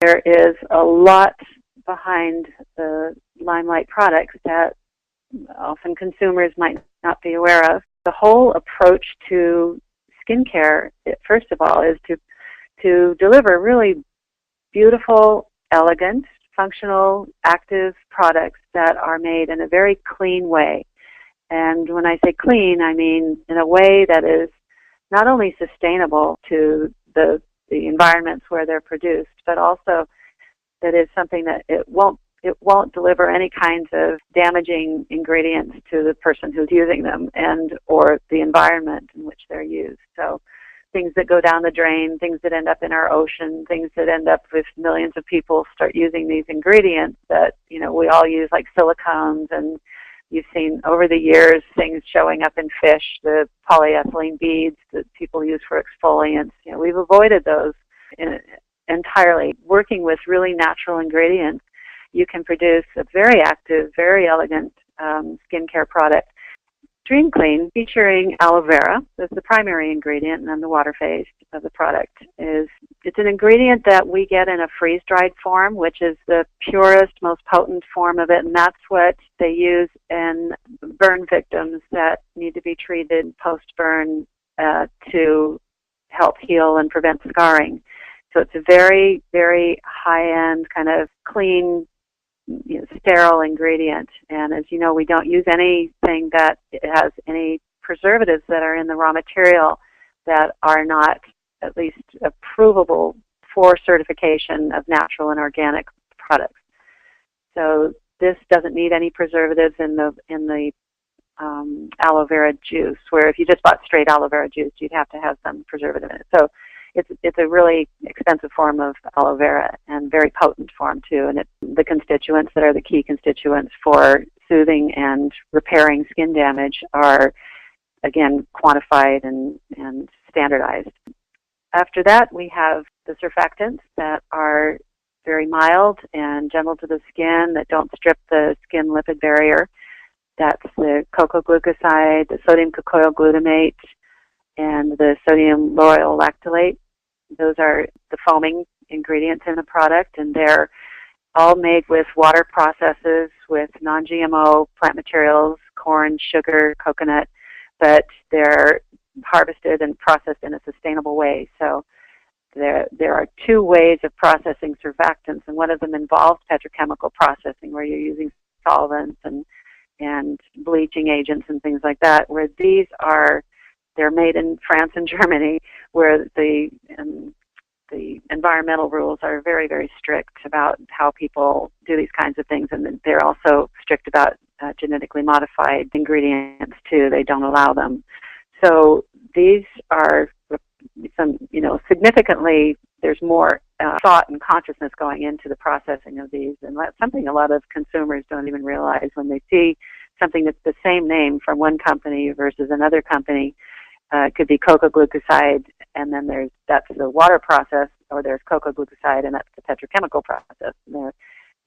There is a lot behind the LimeLight products that often consumers might not be aware of. The whole approach to skincare, first of all, is to deliver really beautiful, elegant, functional, active products that are made in a very clean way. And when I say clean, I mean in a way that is not only sustainable to the environments where they're produced, but also that is something that it won't deliver any kinds of damaging ingredients to the person who's using them and or the environment in which they're used. So things that go down the drain, things that end up in our ocean, things that end up with millions of people start using these ingredients that, you know, we all use, like silicones, and you've seen over the years things showing up in fish, the polyethylene beads that people use for exfoliants. You know, we've avoided those entirely. Working with really natural ingredients, you can produce a very active, very elegant skincare product. Dream Clean, featuring aloe vera, that's the primary ingredient, and then the water phase of the product it's an ingredient that we get in a freeze-dried form, which is the purest, most potent form of it, and that's what they use in burn victims that need to be treated post-burn to help heal and prevent scarring. So it's a very, very high-end, kind of clean, sterile ingredient. And as you know, we don't use anything that has any preservatives that are in the raw material that are not at least approvable for certification of natural and organic products. So this doesn't need any preservatives in the aloe vera juice, where if you just bought straight aloe vera juice, you'd have to have some preservative in it. So it's a really expensive form of aloe vera, and very potent form too. And the constituents that are the key constituents for soothing and repairing skin damage are, again, quantified and standardized. After that, we have the surfactants that are very mild and gentle to the skin, that don't strip the skin lipid barrier. That's the cocoa glucoside, the sodium cocoyl glutamate, and the sodium lauryl lactylate. Those are the foaming ingredients in the product, and they're all made with water processes with non-GMO plant materials, corn, sugar, coconut, but they're harvested and processed in a sustainable way. So there are two ways of processing surfactants, and one of them involves petrochemical processing, where you're using solvents and bleaching agents and things like that, where they're made in France and Germany, where the environmental rules are very, very strict about how people do these kinds of things, and they're also strict about genetically modified ingredients too. They don't allow them. So these are significantly, there's more thought and consciousness going into the processing of these, and that's something a lot of consumers don't even realize when they see something that's the same name from one company versus another company. It could be cocoa glucoside, and then that's the water process, or there's cocoa glucoside, and that's the petrochemical process.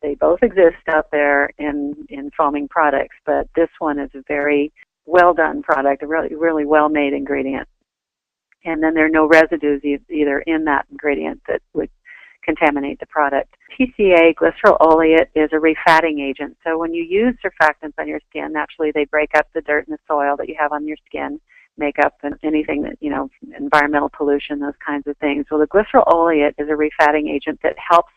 They both exist out there in foaming products, but this one is a very well-done product, a really, really well-made ingredient. And then there are no residues either in that ingredient that would contaminate the product. TCA, glycerol oleate, is a refatting agent. So when you use surfactants on your skin, naturally they break up the dirt and the soil that you have on your skin, makeup and anything that, environmental pollution, those kinds of things. Well, the glycerol oleate is a refatting agent that helps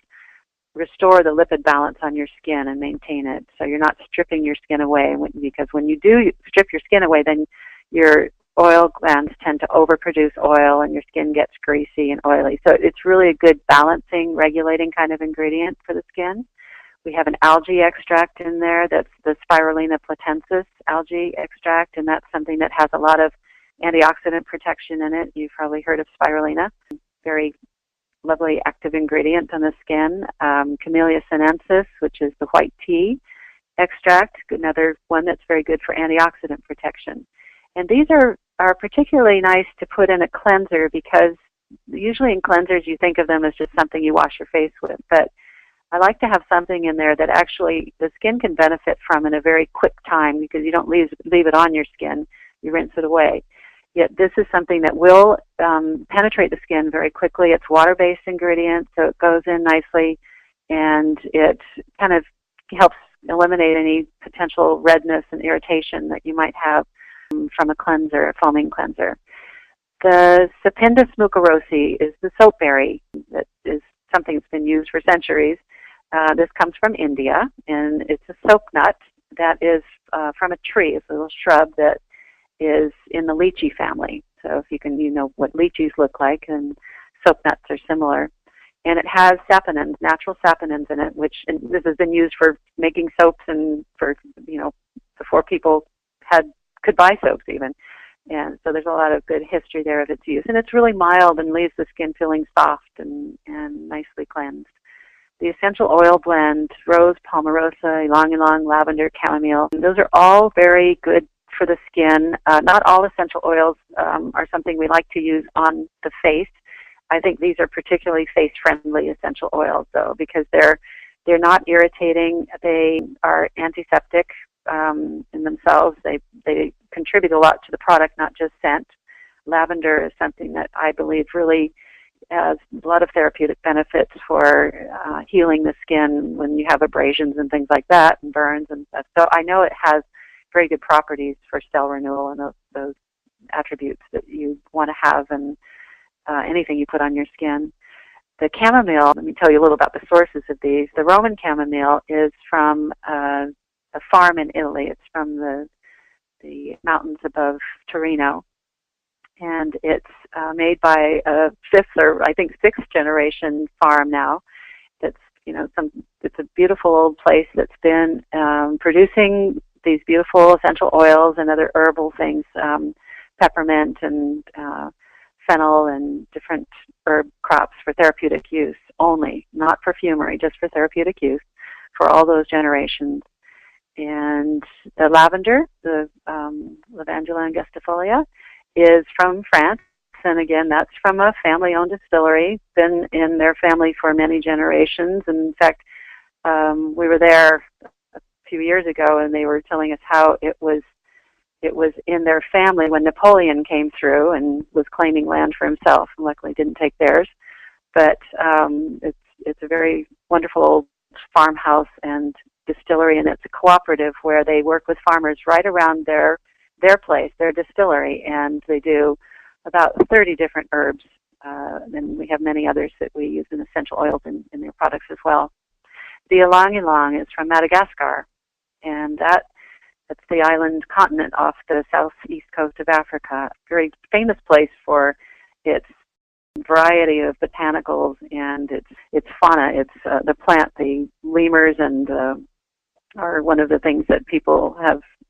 restore the lipid balance on your skin and maintain it. So you're not stripping your skin away, because when you do strip your skin away, then your oil glands tend to overproduce oil and your skin gets greasy and oily. So it's really a good balancing, regulating kind of ingredient for the skin. We have an algae extract in there. That's the Spirulina platensis algae extract, and that's something that has a lot of antioxidant protection in it. You've probably heard of spirulina. Very lovely active ingredient on the skin. Camellia sinensis, which is the white tea extract, another one that's very good for antioxidant protection. And these are particularly nice to put in a cleanser, because usually in cleansers you think of them as just something you wash your face with, but I like to have something in there that actually the skin can benefit from in a very quick time, because you don't leave it on your skin, you rinse it away. yet this is something that will penetrate the skin very quickly. It's water-based ingredient, so it goes in nicely, and it kind of helps eliminate any potential redness and irritation that you might have from a cleanser, a foaming cleanser. The Sapindus mucorosi is the soapberry that is something that's been used for centuries. This comes from India, and it's a soap nut that is from a tree. It's a little shrub that is in the lychee family. So if you know what lychees look like, and soap nuts are similar. And it has saponins, natural saponins in it, and this has been used for making soaps and for, before people could buy soaps even. And so there's a lot of good history there of its use. And it's really mild and leaves the skin feeling soft and nicely cleansed. The essential oil blend, rose, palmarosa, ylang-ylang, lavender, chamomile, those are all very good for the skin. Not all essential oils are something we like to use on the face. I think these are particularly face-friendly essential oils, though, because they're not irritating. They are antiseptic in themselves. They contribute a lot to the product, not just scent. Lavender is something that I believe really has a lot of therapeutic benefits for healing the skin when you have abrasions and things like that, and burns and stuff. So I know it has very good properties for cell renewal and those attributes that you want to have in anything you put on your skin. The chamomile, let me tell you a little about the sources of these. The Roman chamomile is from a farm in Italy. It's from the mountains above Torino. And it's made by a fifth or I think sixth generation farm now. It's it's a beautiful old place that's been producing these beautiful essential oils and other herbal things, peppermint and fennel and different herb crops for therapeutic use only, not perfumery, just for therapeutic use for all those generations. And the lavender, the Lavandula angustifolia, is from France, and again, that's from a family-owned distillery, been in their family for many generations. And in fact, we were there a few years ago, and they were telling us how it was in their family when Napoleon came through and was claiming land for himself, and luckily didn't take theirs. But it's a very wonderful old farmhouse and distillery, and it's a cooperative where they work with farmers right around their place, their distillery, and they do about 30 different herbs, and we have many others that we use in essential oils in their products as well. The ylang-ylang is from Madagascar, and that's the island continent off the southeast coast of Africa. A very famous place for its variety of botanicals and its fauna. It's the plant, the lemurs, and are one of the things that people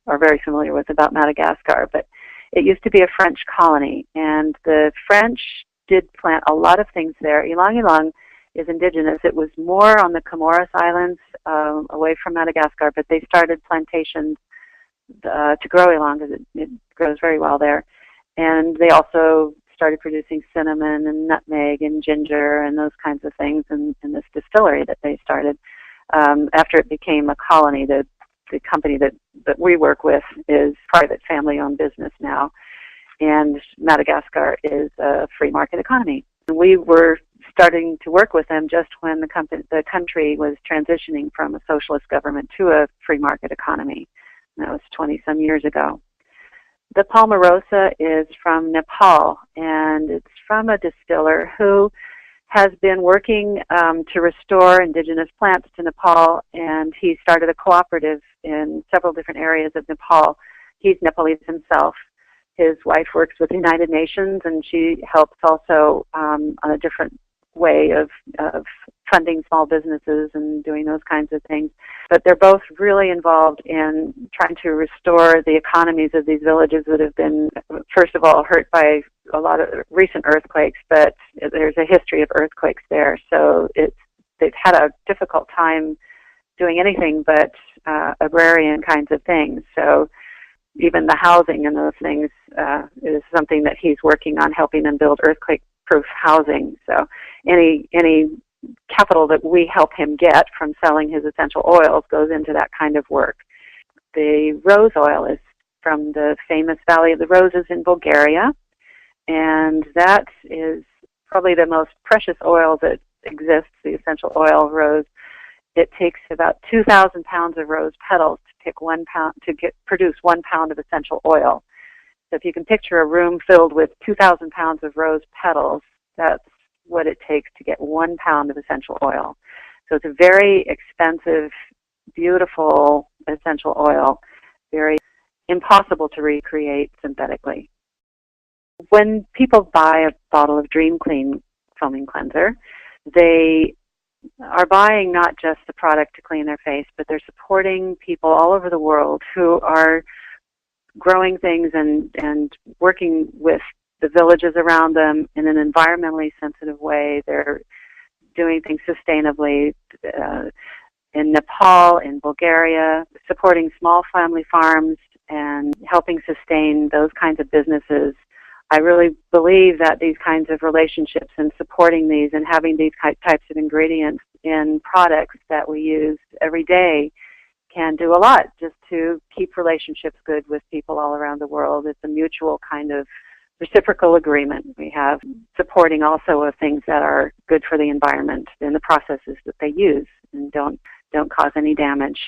are very familiar with about Madagascar. But it used to be a French colony, and the French did plant a lot of things there. Ylang-ylang is indigenous. It was more on the Comoros Islands, away from Madagascar, but they started plantations to grow ylang because it grows very well there. And they also started producing cinnamon and nutmeg and ginger and those kinds of things in this distillery that they started. After it became a colony, the company that we work with is private family-owned business now, and Madagascar is a free market economy. We were starting to work with them just when the country was transitioning from a socialist government to a free market economy. And that was 20-some years ago. The Palmarosa is from Nepal, and it's from a distiller who has been working to restore indigenous plants to Nepal, and he started a cooperative in several different areas of Nepal. He's Nepalese himself. His wife works with the United Nations, and she helps also on a different way of funding small businesses and doing those kinds of things. But they're both really involved in trying to restore the economies of these villages that have been, first of all, hurt by a lot of recent earthquakes, but there's a history of earthquakes there. So they've had a difficult time doing anything but agrarian kinds of things. So even the housing and those things is something that he's working on, helping them build earthquake-proof housing. So any capital that we help him get from selling his essential oils goes into that kind of work. The rose oil is from the famous Valley of the Roses in Bulgaria, and that is probably the most precious oil that exists, the essential oil of rose. It takes about 2,000 pounds of rose petals to pick 1 pound produce 1 pound of essential oil. So if you can picture a room filled with 2,000 pounds of rose petals, that's what it takes to get 1 pound of essential oil. So it's a very expensive, beautiful essential oil, very impossible to recreate synthetically. When people buy a bottle of Dream Clean foaming cleanser, they are buying not just the product to clean their face, but they're supporting people all over the world who are growing things and working with the villages around them in an environmentally sensitive way. They're doing things sustainably in Nepal, in Bulgaria, supporting small family farms and helping sustain those kinds of businesses. I really believe that these kinds of relationships and supporting these and having these types of ingredients in products that we use every day can do a lot just to keep relationships good with people all around the world. It's a mutual kind of reciprocal agreement. We have supporting also of things that are good for the environment in the processes that they use and don't cause any damage.